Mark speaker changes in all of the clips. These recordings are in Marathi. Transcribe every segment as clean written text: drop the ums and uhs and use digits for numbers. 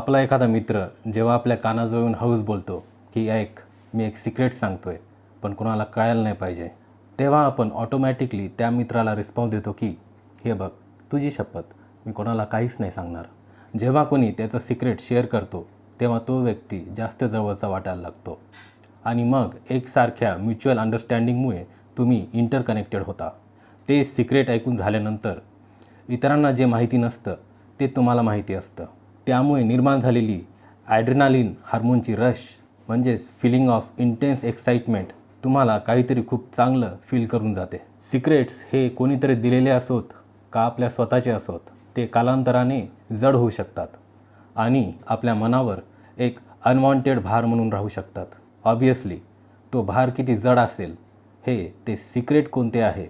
Speaker 1: आपला एखादा मित्र जेव्हा आपल्या कानाजवळ येऊन हळूच बोलतो की ऐक, मी एक सिक्रेट सांगतोय, पण कोणाला कळायला नाही पाहिजे, तेव्हा आपण ऑटोमॅटिकली त्या मित्राला रिस्पॉन्स देतो की हे बघ, तुझी शपथ, मी कोणाला काहीच नाही सांगणार. जेव्हा कोणी त्याचं सिक्रेट शेअर करतो तेव्हा तो व्यक्ती जास्त जवळचा वाटायला लागतो आणि मग एकसारख्या म्युच्युअल अंडरस्टँडिंगमुळे तुम्ही इंटरकनेक्टेड होता. ते सिक्रेट ऐकून झाल्यानंतर इतरांना जे माहिती नसतं ते तुम्हाला माहिती असतं. त्यामुळे निर्माण झालेली ॲड्रेनालिन हार्मोनची रश म्हणजेच फिलिंग ऑफ इंटेन्स एक्साइटमेंट तुम्हाला काहीतरी खूप चांगलं फील करून जाते. सिक्रेट्स हे कोणीतरी दिलेले असोत का आपल्या स्वतःचे असोत, ते कालांतराने जड होऊ शकतात आणि आपल्या मनावर एक अनवॉन्टेड भार म्हणून राहू शकतात. ऑब्व्हियसली तो भार किती जड असेल हे ते सिक्रेट कोणते आहे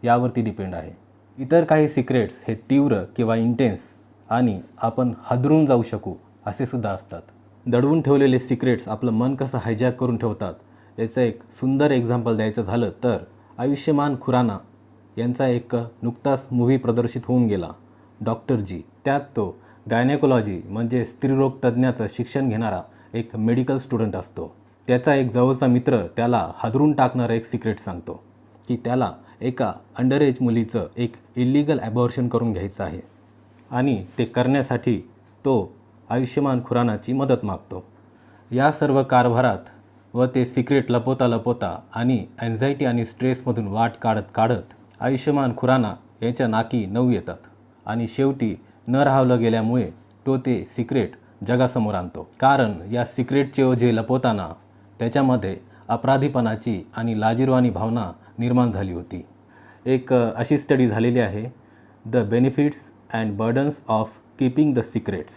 Speaker 1: यावरती डिपेंड आहे. इतर काही सिक्रेट्स हे तीव्र किंवा इंटेन्स आणि आपण हादरून जाऊ शकू असे सुद्धा असतात. दडवून ठेवलेले सिक्रेट्स आपलं मन कसं हायजॅक करून ठेवतात याचं एक सुंदर एक्झाम्पल द्यायचं झालं तर आयुष्यमान खुराना यांचा एक नुकताच मूव्ही प्रदर्शित होऊन गेला, डॉक्टर जी. त्यात तो गायनेकोलॉजी म्हणजे स्त्रीरोग तज्ज्ञाचं शिक्षण घेणारा एक मेडिकल स्टुडंट असतो. त्याचा एक जवळचा मित्र त्याला हादरून टाकणारं एक सिक्रेट सांगतो की त्याला एका अंडरएज मुलीचं एक इल्लिगल ॲबॉर्शन करून घ्यायचं आहे आणि ते करण्यासाठी तो आयुष्यमान खुरानाची मदत मागतो. या सर्व कारभारात व ते सिक्रेट लपवता लपवता आणि अँझायटी आणि स्ट्रेसमधून वाट काढत काढत आयुष्यमान खुराना याच्या नाकी नऊ येतात आणि शेवटी न राहवलं गेल्यामुळे तो ते सिक्रेट जगासमोर आणतो. कारण या सिक्रेटचे ओझे लपवताना त्याच्यामध्ये अपराधीपणाची आणि लाजिरवाणी भावना निर्माण झाली होती. एक अशी स्टडी झालेली आहे, the benefits and burdens of keeping the secrets.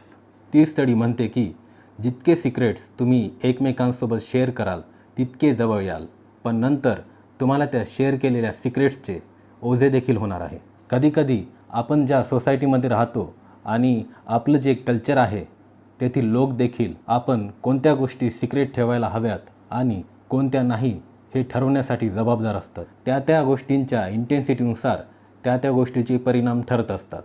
Speaker 1: ती स्टडी म्हणते की जितके सिक्रेट्स तुम्ही एकमेकांसोबत शेअर कराल तितके जवळ याल, पण नंतर तुम्हाला त्या शेअर केलेल्या सिक्रेट्सचे ओझे देखील होणार आहे. कधीकधी आपण ज्या सोसायटीमध्ये राहतो आणि आपलं जे कल्चर आहे तेथील लोक देखील आपण कोणत्या गोष्टी सिक्रेट ठेवायला हव्यात आणि कोणत्या नाही हे ठरवण्यासाठी जबाबदार असतात. त्या गोष्टींच्या इंटेन्सिटीनुसार त्या गोष्टीचे परिणाम ठरत असतात.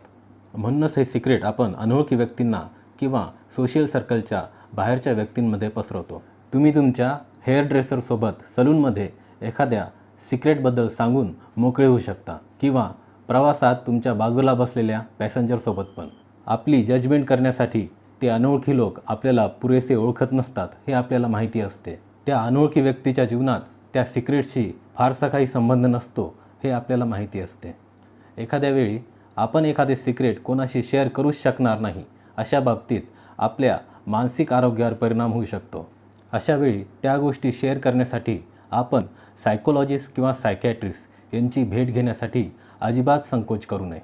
Speaker 1: म्हणूनच हे सिक्रेट आपण अनोळखी व्यक्तींना किंवा सोशल सर्कलच्या बाहेरच्या व्यक्तींमध्ये पसरवतो. तुम्ही तुमच्या हेअर ड्रेसरसोबत सलूनमध्ये एखाद्या सिक्रेटबद्दल सांगून मोकळे होऊ शकता किंवा प्रवासात तुमच्या बाजूला बसलेल्या पॅसेंजरसोबत पण. आपली जजमेंट करण्यासाठी ते अनोळखी लोक आपल्याला पुरेसे ओळखत नसतात हे आपल्याला माहिती असते. त्या अनोळखी व्यक्तीच्या जीवनात त्या सिक्रेटशी फारसा काही संबंध नसतो हे आपल्याला माहिती असते. एखाद्या वेळी आपण एखादे सिक्रेट कोणाशी शेअर करूच शकणार नाही, अशा बाबतीत आपल्या मानसिक आरोग्यावर परिणाम होऊ शकतो. अशा वेळी त्या गोष्टी शेअर करण्यासाठी आपण सायकोलॉजिस्ट किंवा सायकॅट्रिस्ट यांची भेट घेण्यासाठी अजिबात संकोच करू नये.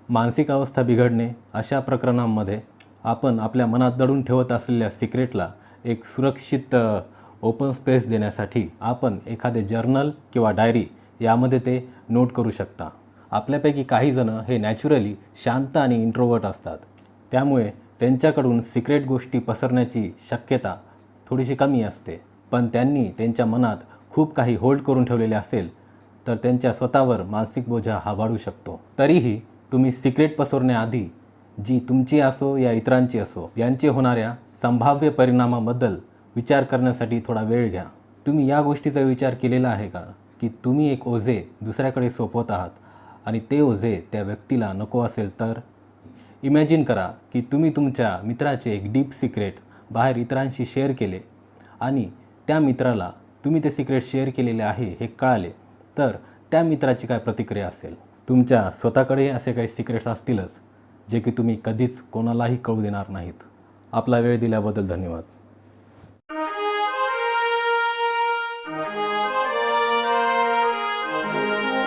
Speaker 1: मानसिक अवस्था बिघडणे अशा प्रकरणांमध्ये आपण आपल्या मनात दडून ठेवत असलेल्या सिक्रेटला एक सुरक्षित ओपन स्पेस देण्यासाठी आपण एखादे जर्नल किंवा डायरी यामध्ये ते नोट करू शकता. आपल्यापैकी काही जणं हे नॅचरली शांत आणि इंट्रोवर्ट असतात, त्यामुळे त्यांच्याकडून सिक्रेट गोष्टी पसरण्याची शक्यता थोडीशी कमी असते. पण त्यांनी त्यांच्या मनात खूप काही होल्ड करून ठेवलेले असेल तर त्यांच्या स्वतःवर मानसिक बोजा हा वाढू शकतो. तरीही तुम्ही सिक्रेट पसरण्याआधी जी तुमची असो या इतरांची असो यांचे होणाऱ्या संभाव्य परिणामाबद्दल विचार करण्यासाठी थोडा वेळ घ्या. तुम्ही या गोष्टीचा विचार केलेला आहे का की तुम्ही एक ओझे दुसऱ्याकडे सोपवत आहात आणि ते ओझे त्या व्यक्तीला नको असेल तर? इमॅजिन करा की तुम्ही तुमच्या मित्राचे एक डीप सिक्रेट बाहेर इतरांशी शेअर केले आणि त्या मित्राला तुम्ही ते सिक्रेट शेअर केलेले आहे हे कळाले तर त्या मित्राची काय प्रतिक्रिया असेल? तुमच्या स्वतःकडेही असे काही सिक्रेट्स असतीलच जे की तुम्ही कधीच कोणालाही कळू देणार नाहीत. आपला वेळ दिल्याबद्दल धन्यवाद.